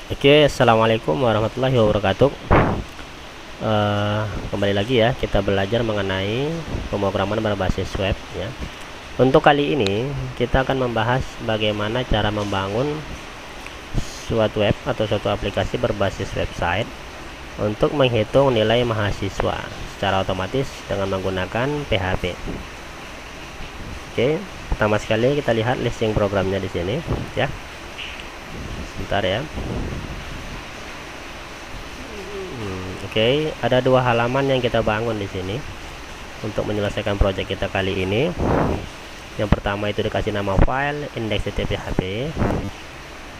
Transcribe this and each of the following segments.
Oke, assalamualaikum warahmatullahi wabarakatuh. Kembali lagi ya, kita belajar mengenai pemrograman berbasis web ya. Untuk kali ini kita akan membahas bagaimana cara membangun suatu web atau suatu aplikasi berbasis website untuk menghitung nilai mahasiswa secara otomatis dengan menggunakan PHP. Oke, pertama sekali kita lihat listing programnya di sini ya. Bentar ya. Oke, ada dua halaman yang kita bangun di sini untuk menyelesaikan proyek kita kali ini. Yang pertama itu dikasih nama file index.php.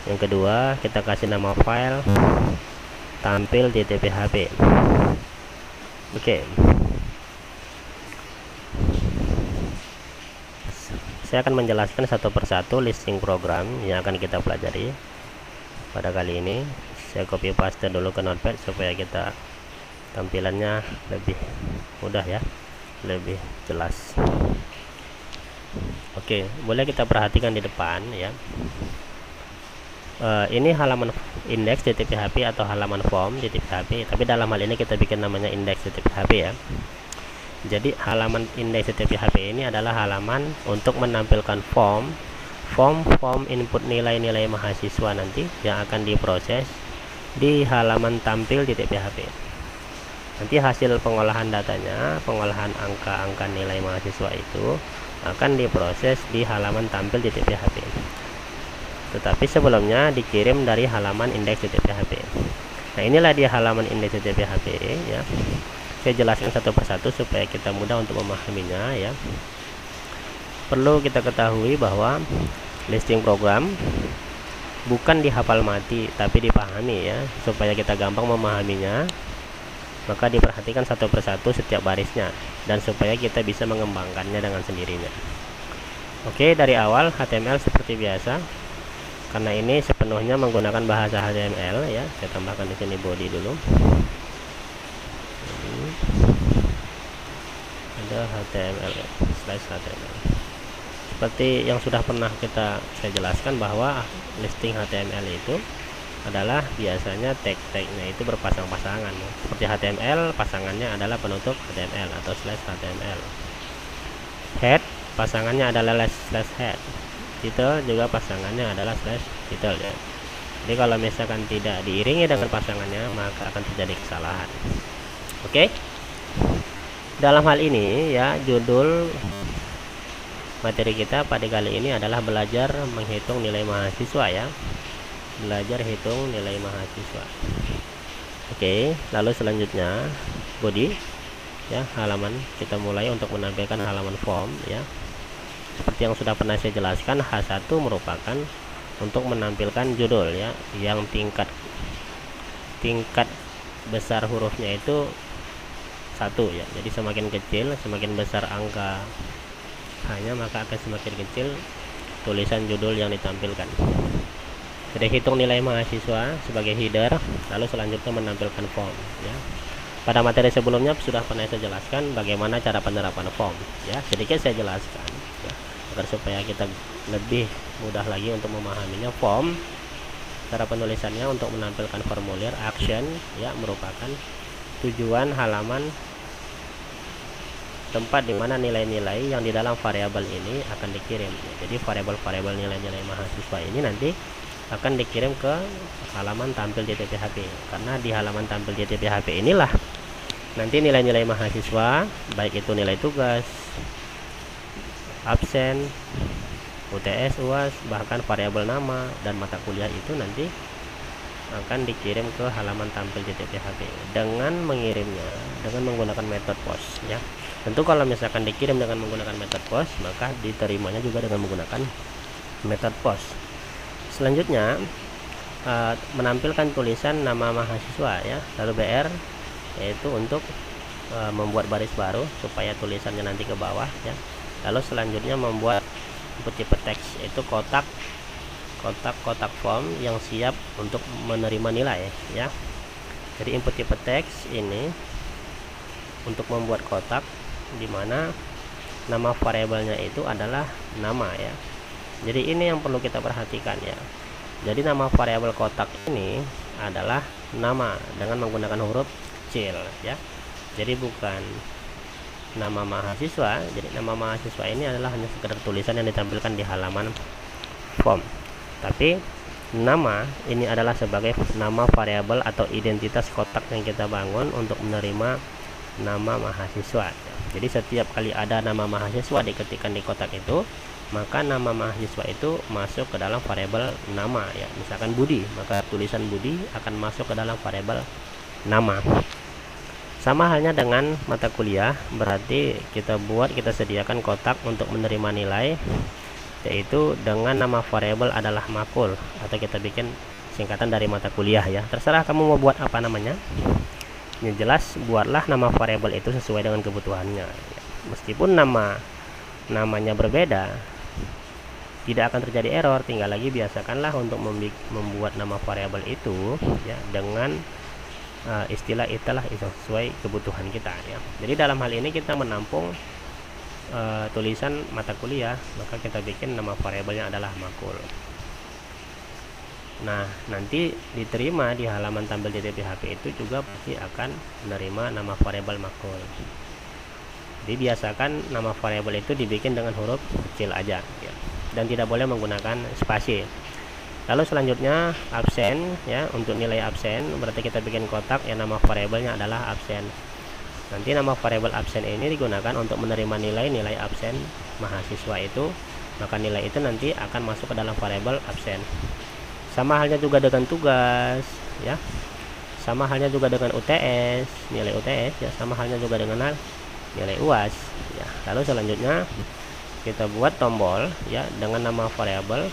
Yang kedua kita kasih nama file tampil.php. Oke. Saya akan menjelaskan satu persatu listing program yang akan kita pelajari pada kali ini. Saya copy paste dulu ke notepad supaya kita tampilannya lebih mudah ya, lebih jelas. Oke, boleh kita perhatikan di depan ya. Ini halaman index.php atau halaman form.php, tapi dalam hal ini kita bikin namanya index.php ya. Jadi halaman index.php ini adalah halaman untuk menampilkan form input nilai-nilai mahasiswa nanti yang akan diproses di halaman tampil.php. Nanti hasil pengolahan datanya, pengolahan angka-angka nilai mahasiswa itu akan diproses di halaman tampil.php. Tetapi sebelumnya dikirim dari halaman index.php. Nah, inilah dia halaman index.php ya. Saya jelaskan satu persatu supaya kita mudah untuk memahaminya ya. Perlu kita ketahui bahwa listing program bukan dihafal mati tapi dipahami ya, supaya kita gampang memahaminya. Maka diperhatikan satu persatu setiap barisnya dan supaya kita bisa mengembangkannya dengan sendirinya. Oke, dari awal HTML seperti biasa. Karena ini sepenuhnya menggunakan bahasa HTML ya, saya tambahkan di sini body dulu. Ada HTML /HTML. Seperti yang sudah pernah saya jelaskan bahwa listing HTML itu adalah biasanya tag-tagnya itu berpasang-pasangan seperti HTML, pasangannya adalah penutup HTML atau /HTML. Head pasangannya adalah /head. Title juga pasangannya adalah /title ya. Jadi kalau misalkan tidak diiringi dengan pasangannya maka akan terjadi kesalahan. Oke. Dalam hal ini ya, judul materi kita pada kali ini adalah belajar menghitung nilai mahasiswa ya. Belajar hitung nilai mahasiswa. Oke, lalu selanjutnya body ya, halaman. Kita mulai untuk menampilkan halaman form ya. Seperti yang sudah pernah saya jelaskan, H1 merupakan untuk menampilkan judul ya, yang tingkat besar hurufnya itu 1 ya. Jadi semakin kecil, semakin besar angka hanya, maka akan semakin kecil tulisan judul yang ditampilkan. Jadi hitung nilai mahasiswa sebagai header, lalu selanjutnya menampilkan form ya. Pada materi sebelumnya sudah pernah saya jelaskan bagaimana cara penerapan form ya. Sedikit saya jelaskan ya, agar supaya kita lebih mudah lagi untuk memahaminya. Form cara penulisannya untuk menampilkan formulir action ya, merupakan tujuan halaman, tempat di mana nilai-nilai yang di dalam variabel ini akan dikirim. Jadi variabel-variabel nilai-nilai mahasiswa ini nanti akan dikirim ke halaman tampil.php, karena di halaman tampil.php inilah nanti nilai-nilai mahasiswa, baik itu nilai tugas, absen, UTS, UAS, bahkan variabel nama dan mata kuliah itu nanti akan dikirim ke halaman tampil.php dengan mengirimnya dengan menggunakan metode post ya. Tentu kalau misalkan dikirim dengan menggunakan metode post, maka diterimanya juga dengan menggunakan metode post. Selanjutnya menampilkan tulisan nama mahasiswa ya, lalu BR yaitu untuk membuat baris baru supaya tulisannya nanti ke bawah ya. Lalu selanjutnya membuat input tipe teks, yaitu kotak form yang siap untuk menerima nilai ya. Jadi input tipe teks ini untuk membuat kotak di mana nama variabelnya itu adalah nama ya. Jadi ini yang perlu kita perhatikan ya. Jadi nama variabel kotak ini adalah nama dengan menggunakan huruf kecil ya. Jadi bukan nama mahasiswa. Jadi nama mahasiswa ini adalah hanya sekedar tulisan yang ditampilkan di halaman form. Tapi nama ini adalah sebagai nama variabel atau identitas kotak yang kita bangun untuk menerima nama mahasiswa. Jadi setiap kali ada nama mahasiswa diketikkan di kotak itu, maka nama mahasiswa itu masuk ke dalam variabel nama ya. Misalkan Budi, maka tulisan Budi akan masuk ke dalam variabel nama. Sama halnya dengan mata kuliah, berarti kita sediakan kotak untuk menerima nilai, yaitu dengan nama variabel adalah makul, atau kita bikin singkatan dari mata kuliah ya. Terserah kamu mau buat apa namanya. Yang jelas buatlah nama variabel itu sesuai dengan kebutuhannya ya. Meskipun namanya berbeda, tidak akan terjadi error. Tinggal lagi biasakanlah untuk membuat nama variabel itu ya dengan istilah sesuai kebutuhan kita ya. Jadi dalam hal ini kita menampung tulisan mata kuliah, maka kita bikin nama variabelnya adalah makul. Nah, nanti diterima di halaman tampil JTP-HP itu juga pasti akan menerima nama variabel makul. Jadi biasakan nama variabel itu dibikin dengan huruf kecil aja ya, dan tidak boleh menggunakan spasi. Lalu selanjutnya absen ya. Untuk nilai absen berarti kita bikin kotak yang nama variabelnya adalah absen. Nanti nama variabel absen ini digunakan untuk menerima nilai absen mahasiswa itu, maka nilai itu nanti akan masuk ke dalam variabel absen. Sama halnya juga dengan tugas ya. Sama halnya juga dengan UTS, nilai UTS ya. Sama halnya juga dengan nilai UAS ya. Lalu selanjutnya kita buat tombol ya dengan nama variabel.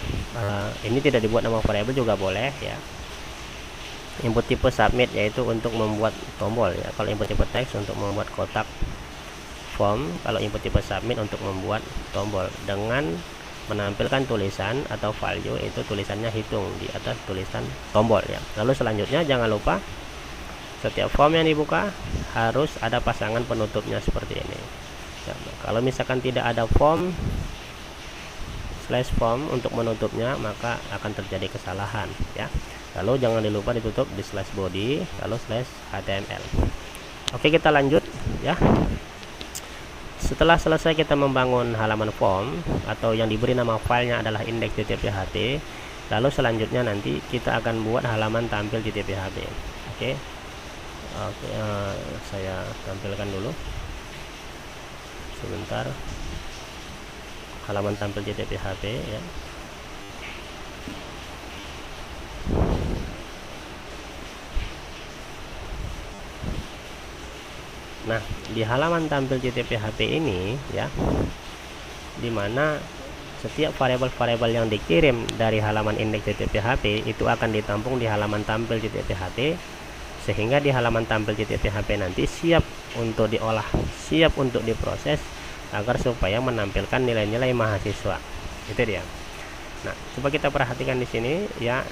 Ini tidak dibuat nama variabel juga boleh ya. Input tipe submit yaitu untuk membuat tombol ya. Kalau input tipe teks untuk membuat kotak form, kalau input tipe submit untuk membuat tombol dengan menampilkan tulisan atau value, itu tulisannya hitung di atas tulisan tombol ya. Lalu selanjutnya jangan lupa setiap form yang dibuka harus ada pasangan penutupnya seperti ini ya. Kalau misalkan tidak ada form /form untuk menutupnya, maka akan terjadi kesalahan ya. Lalu jangan lupa ditutup di /body lalu /html. Oke, kita lanjut ya. Setelah selesai kita membangun halaman form atau yang diberi nama filenya adalah index.jtp-hp, lalu selanjutnya nanti kita akan buat halaman tampil JTP-hp. Oke, saya tampilkan dulu sebentar halaman tampil JTP-hp ya. Nah, di halaman tampil JTP-hp ini ya, dimana setiap variabel-variabel yang dikirim dari halaman indeks JTP-hp itu akan ditampung di halaman tampil JTP-hp, sehingga di halaman tampil JTP-hp nanti siap untuk diolah, siap untuk diproses agar supaya menampilkan nilai-nilai mahasiswa. Itu dia. Nah, coba kita perhatikan di sini ya.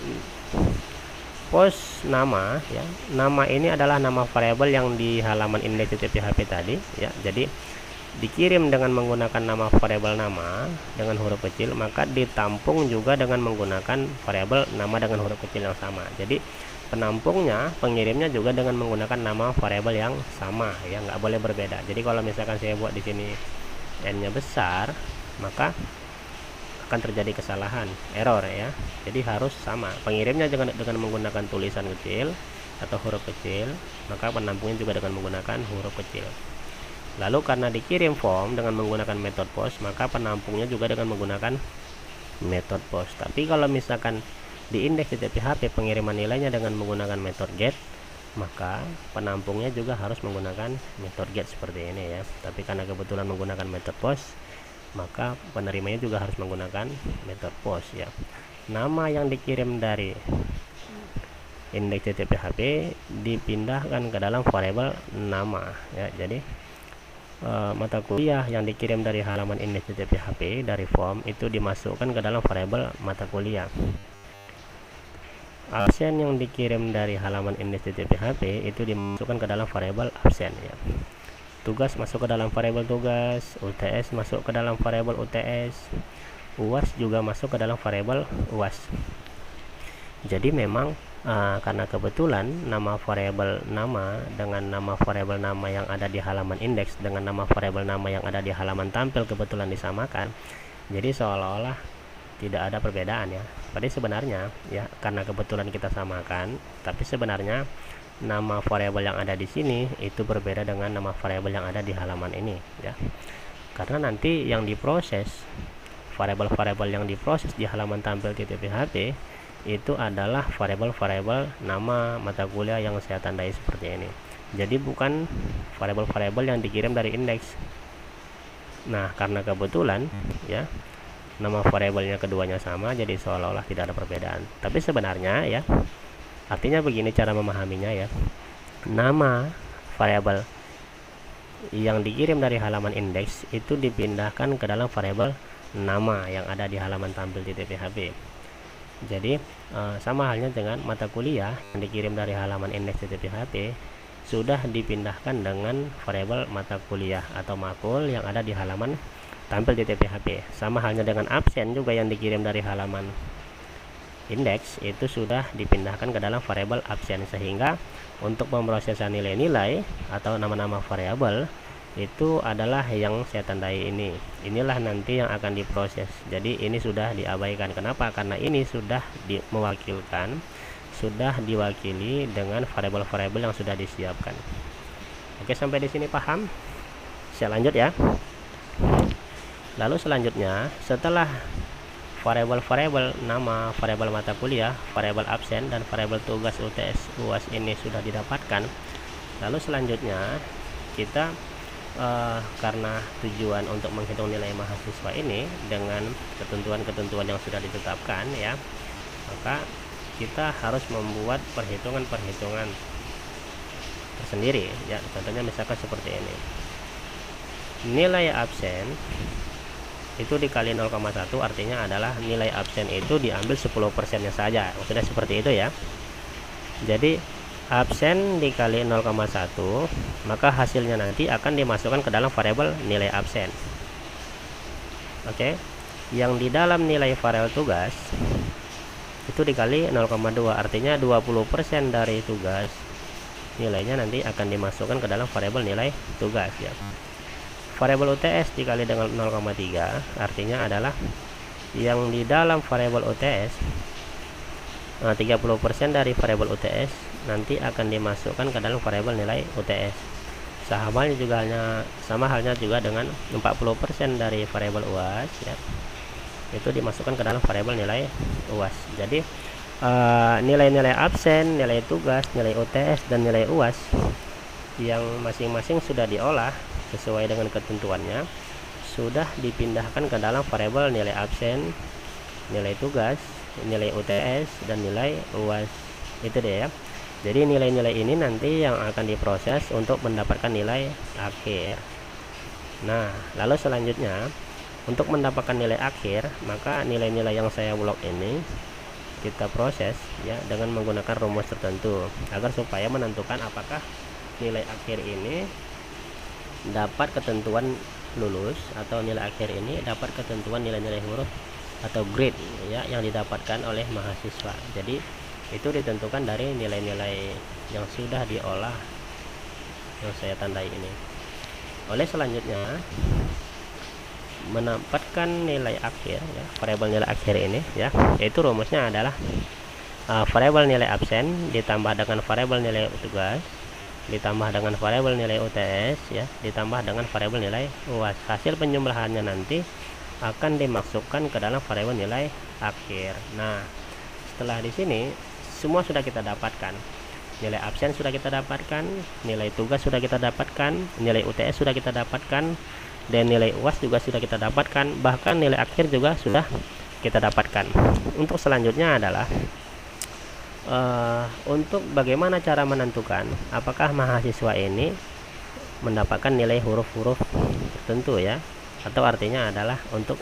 Post nama ya. Nama ini adalah nama variabel yang di halaman indeks JTP-hp tadi ya. Jadi dikirim dengan menggunakan nama variabel nama dengan huruf kecil, maka ditampung juga dengan menggunakan variabel nama dengan huruf kecil yang sama. Jadi penampungnya, pengirimnya juga dengan menggunakan nama variabel yang sama ya, nggak boleh berbeda. Jadi kalau misalkan saya buat di sini n-nya besar, maka akan terjadi kesalahan, error ya. Jadi harus sama. Pengirimnya dengan menggunakan tulisan kecil atau huruf kecil, maka penampungnya juga dengan menggunakan huruf kecil. Lalu karena dikirim form dengan menggunakan metode post, maka penampungnya juga dengan menggunakan metode post. Tapi kalau misalkan di indeks JTP-hp pengiriman nilainya dengan menggunakan metode get, maka penampungnya juga harus menggunakan metode get seperti ini ya. Tapi karena kebetulan menggunakan metode post, maka penerimanya juga harus menggunakan metode post ya. Nama yang dikirim dari indeks JTP-hp dipindahkan ke dalam variabel nama ya. Jadi mata kuliah yang dikirim dari halaman indeks JTP-hp dari form itu dimasukkan ke dalam variabel mata kuliah. Absen yang dikirim dari halaman indeks JTP-hp itu dimasukkan ke dalam variabel absen ya. Tugas masuk ke dalam variabel tugas, UTS masuk ke dalam variabel UTS, UAS juga masuk ke dalam variabel UAS. Jadi memang karena kebetulan nama variabel nama dengan nama variabel nama yang ada di halaman indeks dengan nama variabel nama yang ada di halaman tampil kebetulan disamakan, jadi seolah-olah tidak ada perbedaan ya. Tapi sebenarnya ya, karena kebetulan kita samakan, tapi sebenarnya nama variabel yang ada di sini itu berbeda dengan nama variabel yang ada di halaman ini ya. Karena nanti yang diproses, variabel-variabel yang diproses di halaman tampil .php itu adalah variabel-variabel nama mata kuliah yang saya tandai seperti ini. Jadi bukan variabel-variabel yang dikirim dari indeks. Nah, karena kebetulan ya, nama variabelnya keduanya sama, jadi seolah-olah tidak ada perbedaan. Tapi sebenarnya ya, artinya begini cara memahaminya ya. Nama variabel yang dikirim dari halaman indeks itu dipindahkan ke dalam variabel nama yang ada di halaman tampil .php. Jadi sama halnya dengan mata kuliah yang dikirim dari halaman indeks .php sudah dipindahkan dengan variabel mata kuliah atau makul yang ada di halaman tampil .php. Sama halnya dengan absen juga yang dikirim dari halaman indeks itu sudah dipindahkan ke dalam variabel absen, sehingga untuk pemrosesan nilai-nilai atau nama-nama variabel itu adalah yang saya tandai ini. Inilah nanti yang akan diproses. Jadi ini sudah diabaikan. Kenapa? Karena ini sudah mewakilkan, sudah diwakili dengan variabel-variabel yang sudah disiapkan. Oke, sampai di sini paham? Saya lanjut ya. Lalu selanjutnya, setelah variabel-variabel nama, variabel mata kuliah, variabel absen, dan variabel tugas UTS UAS ini sudah didapatkan, lalu selanjutnya kita karena tujuan untuk menghitung nilai mahasiswa ini dengan ketentuan-ketentuan yang sudah ditetapkan ya, maka kita harus membuat perhitungan-perhitungan tersendiri ya. Contohnya misalkan seperti ini, nilai absen itu dikali 0,1 artinya adalah nilai absen itu diambil 10%-nya saja, maksudnya seperti itu ya. Jadi absen dikali 0,1 maka hasilnya nanti akan dimasukkan ke dalam variabel nilai absen. Oke, yang di dalam nilai variabel tugas itu dikali 0,2 artinya 20% dari tugas nilainya nanti akan dimasukkan ke dalam variabel nilai tugas ya. Variabel UTS dikali dengan 0,3 artinya adalah yang di dalam variabel UTS 30% dari variabel UTS nanti akan dimasukkan ke dalam variabel nilai UTS. Sama halnya juga dengan 40% dari variabel UAS ya, itu dimasukkan ke dalam variabel nilai UAS. Jadi nilai-nilai absen, nilai tugas, nilai UTS, dan nilai UAS yang masing-masing sudah diolah sesuai dengan ketentuannya sudah dipindahkan ke dalam variabel nilai absen, nilai tugas, nilai UTS, dan nilai UAS. Itu deh ya. Jadi nilai-nilai ini nanti yang akan diproses untuk mendapatkan nilai akhir. Nah, lalu selanjutnya untuk mendapatkan nilai akhir, maka nilai-nilai yang saya blok ini kita proses ya dengan menggunakan rumus tertentu agar supaya menentukan apakah nilai akhir ini dapat ketentuan lulus atau nilai akhir ini dapat ketentuan nilai-nilai huruf atau grade ya yang didapatkan oleh mahasiswa. Jadi itu ditentukan dari nilai-nilai yang sudah diolah yang saya tandai ini. Oleh selanjutnya mendapatkan nilai akhir ya, variabel nilai akhir ini ya, yaitu rumusnya adalah variabel nilai absen ditambah dengan variabel nilai tugas ditambah dengan variabel nilai UTS ya, ditambah dengan variabel nilai UAS. Hasil penjumlahannya nanti akan dimasukkan ke dalam variabel nilai akhir. Nah, setelah di sini semua sudah kita dapatkan. Nilai absen sudah kita dapatkan, nilai tugas sudah kita dapatkan, nilai UTS sudah kita dapatkan, dan nilai UAS juga sudah kita dapatkan, bahkan nilai akhir juga sudah kita dapatkan. Untuk selanjutnya adalah untuk bagaimana cara menentukan apakah mahasiswa ini mendapatkan nilai huruf-huruf tertentu ya, atau artinya adalah untuk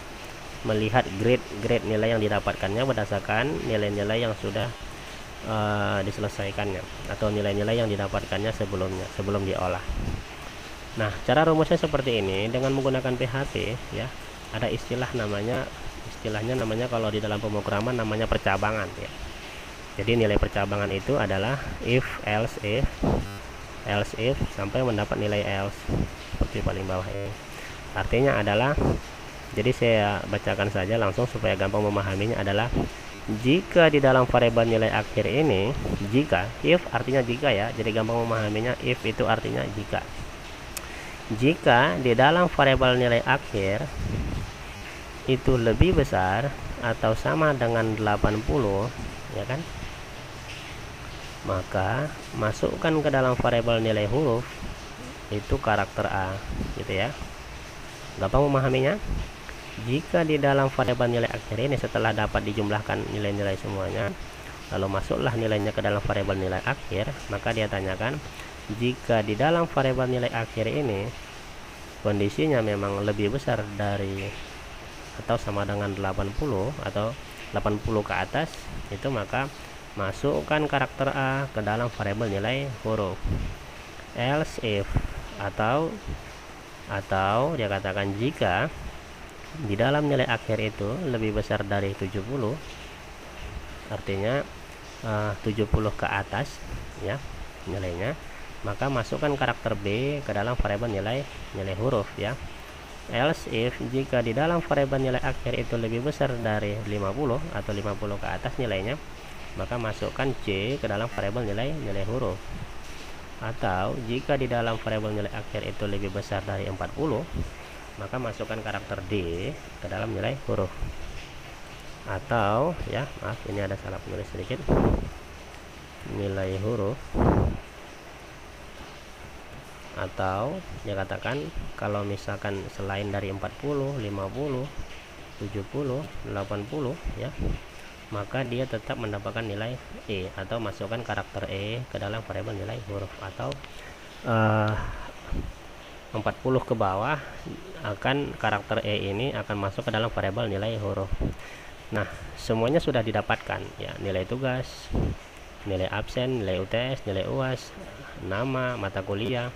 melihat grade nilai yang didapatkannya berdasarkan nilai-nilai yang sudah diselesaikannya atau nilai-nilai yang didapatkannya sebelum diolah. Nah, cara rumusnya seperti ini dengan menggunakan PHP ya. Ada istilahnya namanya kalau di dalam pemrograman namanya percabangan ya. Jadi nilai percabangan itu adalah if else if sampai mendapat nilai else, seperti paling bawah ini. Artinya adalah, jadi saya bacakan saja langsung supaya gampang memahaminya, adalah jika di dalam variabel nilai akhir ini, jika, if artinya jika ya, jadi gampang memahaminya, if itu artinya jika di dalam variabel nilai akhir itu lebih besar atau sama dengan 80, ya kan, maka masukkan ke dalam variabel nilai huruf itu karakter A, gitu ya. Gampang memahaminya? Jika di dalam variabel nilai akhir ini setelah dapat dijumlahkan nilai-nilai semuanya, lalu masuklah nilainya ke dalam variabel nilai akhir, maka dia tanyakan jika di dalam variabel nilai akhir ini kondisinya memang lebih besar dari atau sama dengan 80 atau 80 ke atas, itu maka masukkan karakter A ke dalam variabel nilai huruf. Else if, atau dia katakan jika di dalam nilai akhir itu lebih besar dari 70, artinya 70 ke atas ya nilainya, maka masukkan karakter B ke dalam variabel nilai huruf ya. Else if, jika di dalam variabel nilai akhir itu lebih besar dari 50 atau 50 ke atas nilainya, maka masukkan C ke dalam variabel nilai huruf. Atau jika di dalam variabel nilai akhir itu lebih besar dari 40, maka masukkan karakter D ke dalam nilai huruf. Atau ya, maaf ini ada salah penulis sedikit, nilai huruf. Atau dia katakan kalau misalkan selain dari 40, 50, 70, 80 ya, maka dia tetap mendapatkan nilai E, atau masukkan karakter E ke dalam variabel nilai huruf. Atau 40 ke bawah akan karakter E ini akan masuk ke dalam variabel nilai huruf. Nah, semuanya sudah didapatkan ya, nilai tugas, nilai absen, nilai UTS, nilai UAS, nama mata kuliah,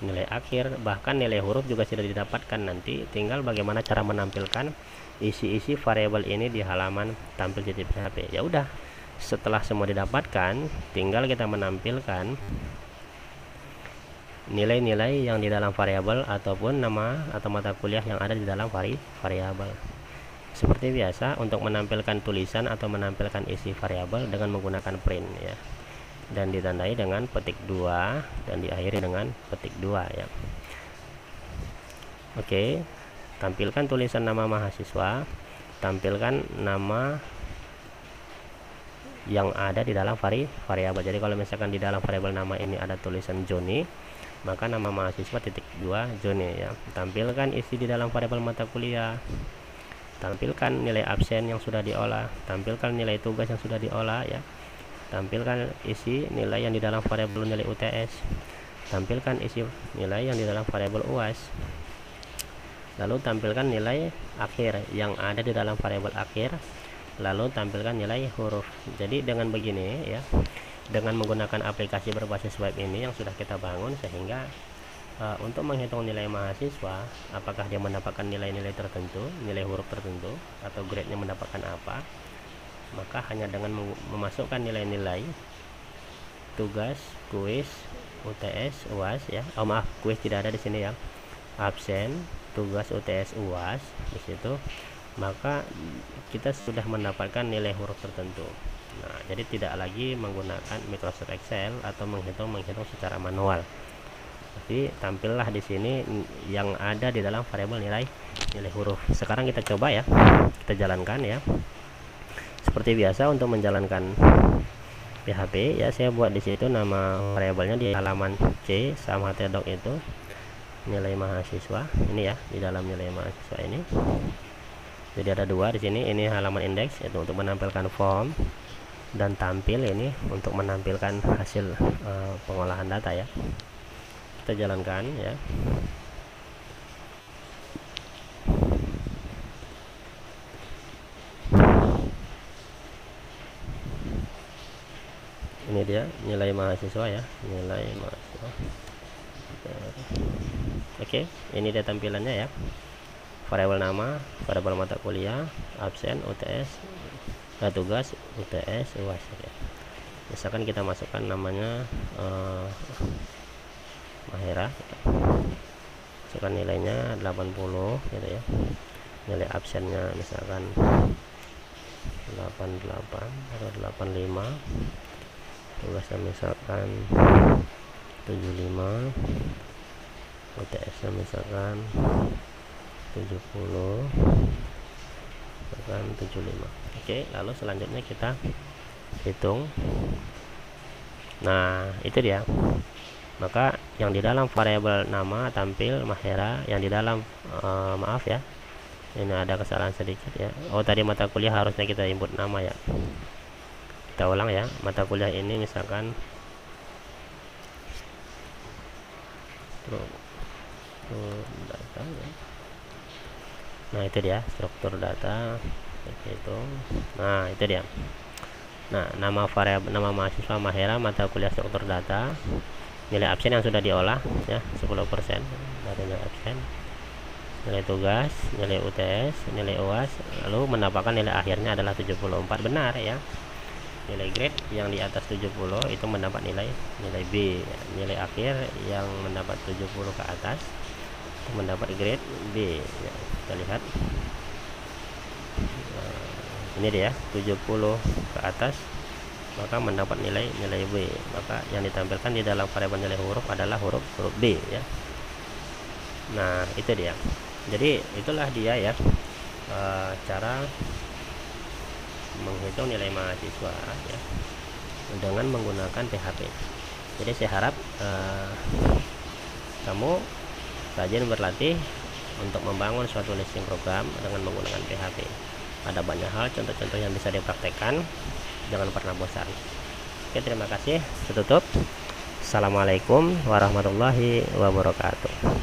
nilai akhir, bahkan nilai huruf juga sudah didapatkan. Nanti tinggal bagaimana cara menampilkan isi-isi variabel ini di halaman tampil .php. Ya udah, setelah semua didapatkan, tinggal kita menampilkan nilai-nilai yang di dalam variabel ataupun nama atau mata kuliah yang ada di dalam variabel. Seperti biasa, untuk menampilkan tulisan atau menampilkan isi variabel dengan menggunakan print ya, dan ditandai dengan petik 2 dan diakhiri dengan petik 2 ya. Oke, tampilkan tulisan nama mahasiswa, tampilkan nama yang ada di dalam variabel. Jadi kalau misalkan di dalam variabel nama ini ada tulisan Joni, maka nama mahasiswa titik 2 Joni ya. Tampilkan isi di dalam variabel mata kuliah, tampilkan nilai absen yang sudah diolah, tampilkan nilai tugas yang sudah diolah ya, tampilkan isi nilai yang di dalam variabel nilai UTS, tampilkan isi nilai yang di dalam variabel UAS, lalu tampilkan nilai akhir yang ada di dalam variabel akhir, lalu tampilkan nilai huruf. Jadi dengan begini ya, dengan menggunakan aplikasi berbasis web ini yang sudah kita bangun, sehingga untuk menghitung nilai mahasiswa, apakah dia mendapatkan nilai-nilai tertentu, nilai huruf tertentu, atau grade-nya mendapatkan apa, maka hanya dengan memasukkan nilai-nilai tugas, kuis, UTS, UAS ya. Oh maaf, kuis tidak ada di sini ya. Absen, tugas, UTS, UAS di situ, maka kita sudah mendapatkan nilai huruf tertentu. Nah, jadi tidak lagi menggunakan Microsoft Excel atau menghitung secara manual. Jadi tampillah di sini yang ada di dalam variabel nilai huruf. Sekarang kita coba ya, kita jalankan ya. Seperti biasa untuk menjalankan PHP ya, saya buat di situ nama variabelnya di halaman C sama tdok itu nilai mahasiswa ini ya, di dalam nilai mahasiswa ini. Jadi ada dua di sini, ini halaman indeks itu untuk menampilkan form, dan tampil ini untuk menampilkan hasil pengolahan data ya. Kita jalankan ya. Ini dia nilai mahasiswa ya, nilai mahasiswa. Oke, ini dia tampilannya ya. Variabel nama, variabel mata kuliah, absen, UTS, tugas, UTS, UAS ya. Misalkan kita masukkan namanya Mahera, masukkan nilainya 80 gitu ya. Nilai absennya misalkan 88 atau 85, tugasnya misalkan 75, UTS-nya misalkan 70, misalkan 75. Oke, lalu selanjutnya kita hitung. Nah, itu dia. Maka yang di dalam variabel nama tampil Mahera, yang di dalam maaf ya, ini ada kesalahan sedikit ya. Oh, tadi mata kuliah harusnya kita input nama ya. Kita ulang ya. Mata kuliah ini misalkan data ya. Nah, itu dia struktur data itu. Nah, itu dia. Nah, nama variabel, nama mahasiswa Mahera, mata kuliah struktur data, nilai absen yang sudah diolah ya 10% dari nilai absen, nilai tugas, nilai UTS, nilai UAS, lalu mendapatkan nilai akhirnya adalah 74. Benar ya. Nilai grade yang di atas 70 itu mendapat nilai B ya. Nilai akhir yang mendapat 70 ke atas itu mendapat grade B ya. Kita lihat ini dia 70 ke atas maka mendapat nilai B. Maka yang ditampilkan di dalam variabel nilai huruf adalah huruf B ya. Nah, itu dia. Jadi itulah dia ya cara menghitung nilai mahasiswa ya dengan menggunakan PHP. Jadi saya harap kamu rajin berlatih untuk membangun suatu listing program dengan menggunakan PHP. Ada banyak hal contoh-contoh yang bisa dipraktekkan, jangan pernah bosan. Oke, terima kasih. Tutup. Assalamualaikum warahmatullahi wabarakatuh.